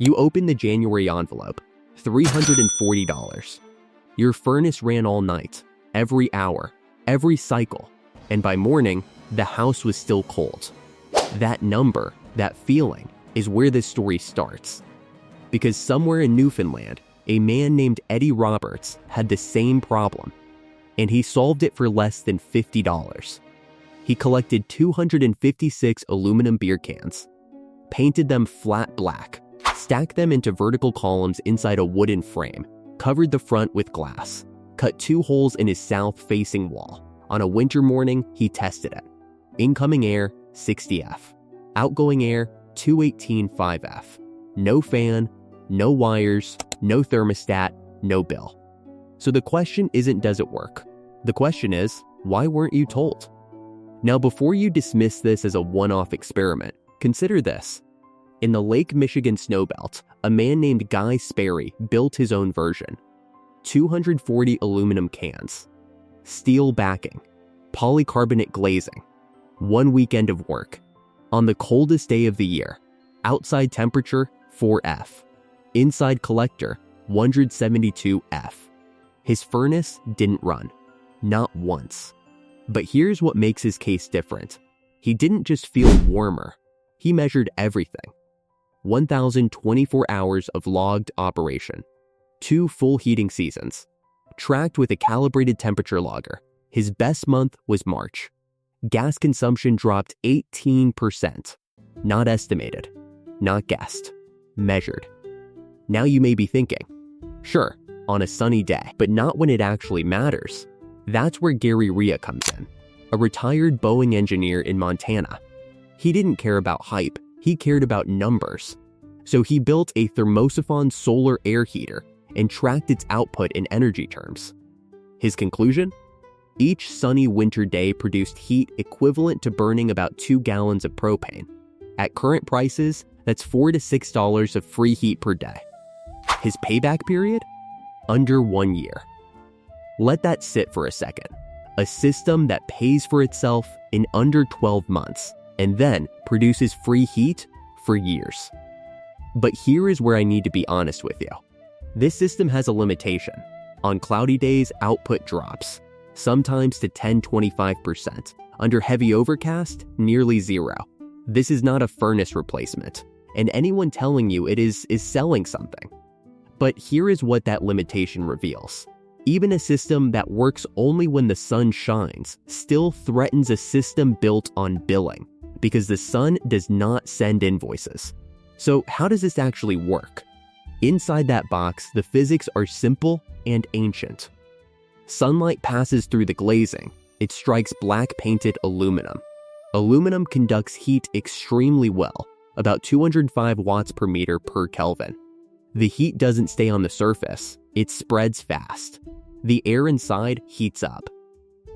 You open the January envelope, $340. Your furnace ran all night, every hour, every cycle, and by morning, the house was still cold. That number, that feeling, is where this story starts. Because somewhere in Newfoundland, a man named Eddie Roberts had the same problem, and he solved it for less than $50. He collected 256 aluminum beer cans, painted them flat black, stacked them into vertical columns inside a wooden frame, covered the front with glass, cut 2 holes in his south-facing wall. On a winter morning, he tested it. Incoming air, 60F. Outgoing air, 218.5F. No fan, no wires, no thermostat, no bill. So the question isn't does it work? The question is, why weren't you told? Now, before you dismiss this as a one-off experiment, consider this. In the Lake Michigan snowbelt, a man named Guy Sperry built his own version. 240 aluminum cans, steel backing, polycarbonate glazing, 1 weekend of work. On the coldest day of the year, outside temperature, 4F. Inside collector, 172F. His furnace didn't run, not once. But here's what makes his case different. He didn't just feel warmer, he measured everything. 1,024 hours of logged operation, 2 full heating seasons, tracked with a calibrated temperature logger. His best month was March. Gas consumption dropped 18%. Not estimated, not guessed, measured. Now you may be thinking, sure, on a sunny day, but not when it actually matters. That's where Gary Rea comes in, a retired Boeing engineer in Montana. He didn't care about hype, he cared about numbers. So he built a thermosiphon solar air heater and tracked its output in energy terms. His conclusion? Each sunny winter day produced heat equivalent to burning about 2 gallons of propane. At current prices, that's $4 to $6 of free heat per day. His payback period? Under 1 year. Let that sit for a second. A system that pays for itself in under 12 months and then produces free heat for years. But here is where I need to be honest with you. This system has a limitation. On cloudy days, output drops, sometimes to 10-25%. Under heavy overcast, nearly zero. This is not a furnace replacement, and anyone telling you it is selling something. But here is what that limitation reveals. Even a system that works only when the sun shines still threatens a system built on billing, because the sun does not send invoices. So how does this actually work? Inside that box, the physics are simple and ancient. Sunlight passes through the glazing. It strikes black painted aluminum. Aluminum conducts heat extremely well, about 205 watts per meter per Kelvin. The heat doesn't stay on the surface, it spreads fast. The air inside heats up.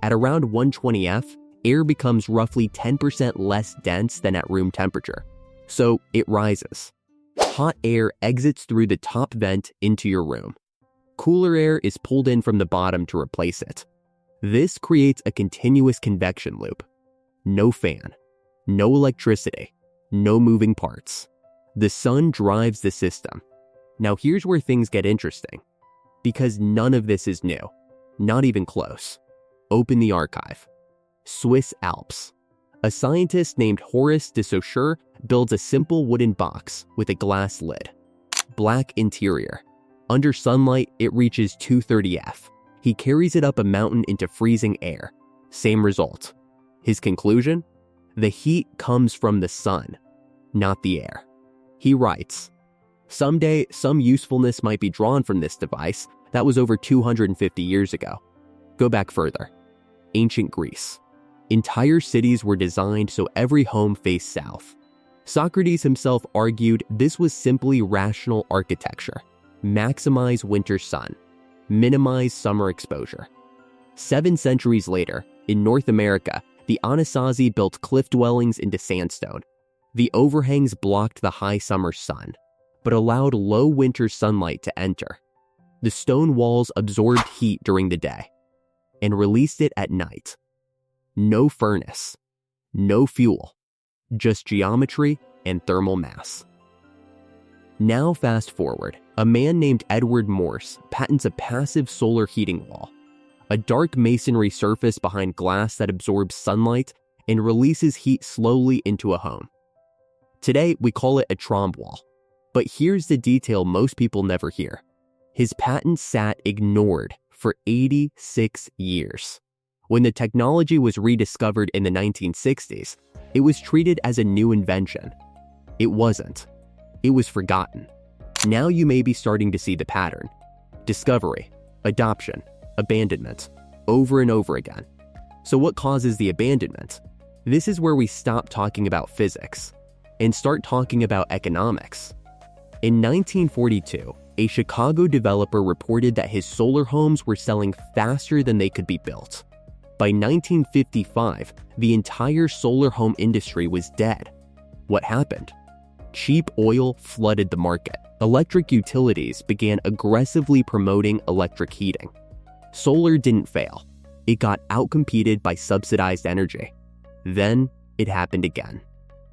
At around 120F, air becomes roughly 10% less dense than at room temperature, so it rises. Hot air exits through the top vent into your room. Cooler air is pulled in from the bottom to replace it. This creates a continuous convection loop. No fan, no electricity, no moving parts. The sun drives the system. Now here's where things get interesting. Because none of this is new, not even close. Open the archive. Swiss Alps. A scientist named Horace de Saussure builds a simple wooden box with a glass lid. Black interior. Under sunlight, it reaches 230F. He carries it up a mountain into freezing air. Same result. His conclusion? The heat comes from the sun, not the air. He writes, someday, some usefulness might be drawn from this device that was over 250 years ago. Go back further. Ancient Greece. Entire cities were designed so every home faced south. Socrates himself argued this was simply rational architecture. Maximize winter sun, minimize summer exposure. 7 centuries later, in North America, the Anasazi built cliff dwellings into sandstone. The overhangs blocked the high summer sun, but allowed low winter sunlight to enter. The stone walls absorbed heat during the day and released it at night. No furnace, no fuel, just geometry and thermal mass. Now fast forward, a man named Edward Morse patents a passive solar heating wall, a dark masonry surface behind glass that absorbs sunlight and releases heat slowly into a home. Today, we call it a Trombe wall. But here's the detail most people never hear. His patent sat ignored for 86 years. When the technology was rediscovered in the 1960s, it was treated as a new invention. It wasn't. It was forgotten. Now you may be starting to see the pattern. Discovery, adoption, abandonment, over and over again. So what causes the abandonment? This is where we stop talking about physics and start talking about economics. In 1942, a Chicago developer reported that his solar homes were selling faster than they could be built. By 1955, the entire solar home industry was dead. What happened? Cheap oil flooded the market. Electric utilities began aggressively promoting electric heating. Solar didn't fail. It got outcompeted by subsidized energy. Then it happened again.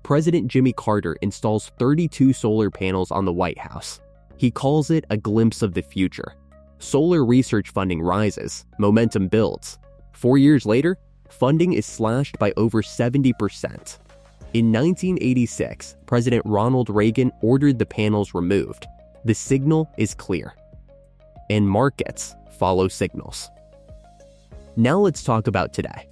President Jimmy Carter installs 32 solar panels on the White House. He calls it a glimpse of the future. Solar research funding rises, momentum builds. 4 years later, funding is slashed by over 70%. In 1986, President Ronald Reagan ordered the panels removed. The signal is clear. And markets follow signals. Now let's talk about today,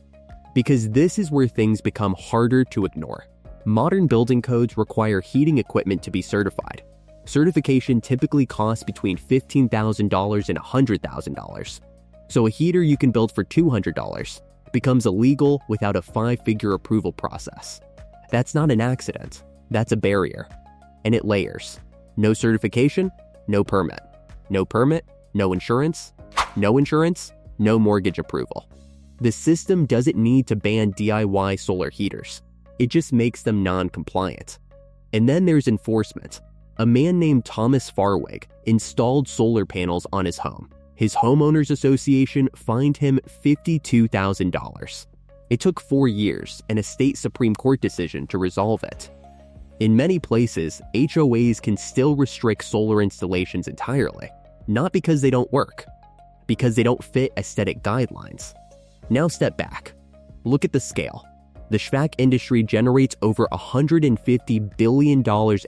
because this is where things become harder to ignore. Modern building codes require heating equipment to be certified. Certification typically costs between $15,000 and $100,000. So a heater you can build for $200 becomes illegal without a 5-figure approval process. That's not an accident, that's a barrier. And it layers. No certification, no permit. No permit, no insurance. No insurance, no mortgage approval. The system doesn't need to ban DIY solar heaters. It just makes them non-compliant. And then there's enforcement. A man named Thomas Farwig installed solar panels on his home. His homeowners association fined him $52,000. It took 4 years and a state Supreme Court decision to resolve it. In many places, HOAs can still restrict solar installations entirely, not because they don't work, because they don't fit aesthetic guidelines. Now step back. Look at the scale. The HVAC industry generates over $150 billion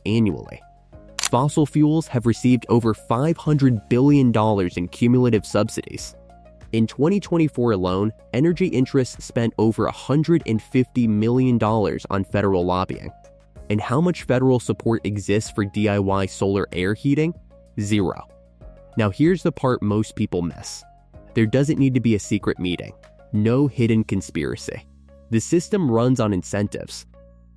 annually. Fossil fuels have received over $500 billion in cumulative subsidies. In 2024 alone, energy interests spent over $150 million on federal lobbying. And how much federal support exists for DIY solar air heating? Zero. Now here's the part most people miss. There doesn't need to be a secret meeting. No hidden conspiracy. The system runs on incentives.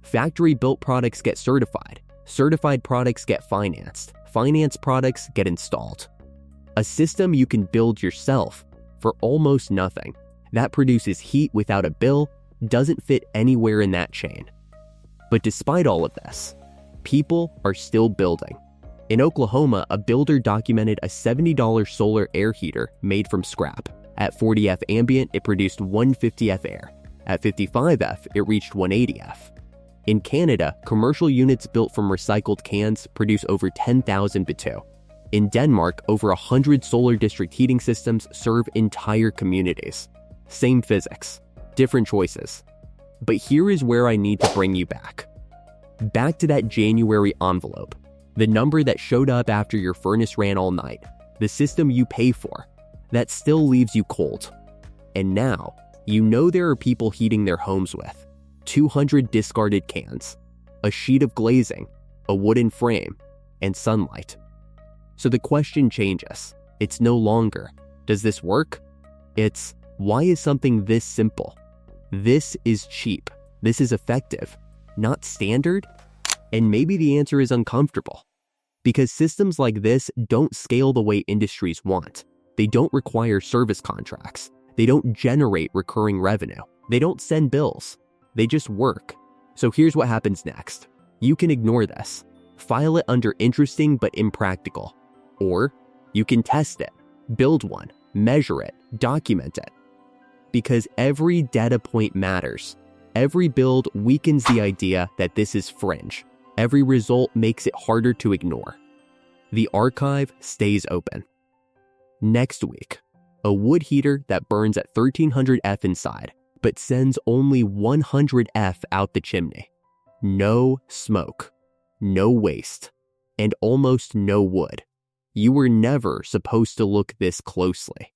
Factory-built products get certified. Certified products get financed. Financed products get installed. A system you can build yourself for almost nothing, that produces heat without a bill, doesn't fit anywhere in that chain. But despite all of this, people are still building. In Oklahoma, a builder documented a $70 solar air heater made from scrap. At 40F ambient, it produced 150F air. At 55F, it reached 180F. In Canada, commercial units built from recycled cans produce over 10,000 BTU. In Denmark, over 100 solar district heating systems serve entire communities. Same physics, different choices. But here is where I need to bring you back. Back to that January envelope, the number that showed up after your furnace ran all night, the system you pay for, that still leaves you cold. And now, you know there are people heating their homes with 200 discarded cans, a sheet of glazing, a wooden frame, and sunlight. So the question changes. It's no longer, does this work? It's, why is something this simple? This is cheap. This is effective, not standard? And maybe the answer is uncomfortable. Because systems like this don't scale the way industries want. They don't require service contracts. They don't generate recurring revenue. They don't send bills. They just work. So here's what happens next. You can ignore this. File it under interesting but impractical. Or you can test it, build one, measure it, document it. Because every data point matters. Every build weakens the idea that this is fringe. Every result makes it harder to ignore. The archive stays open. Next week, a wood heater that burns at 1300 F inside, but sends only 100 F out the chimney. No smoke, no waste, and almost no wood. You were never supposed to look this closely.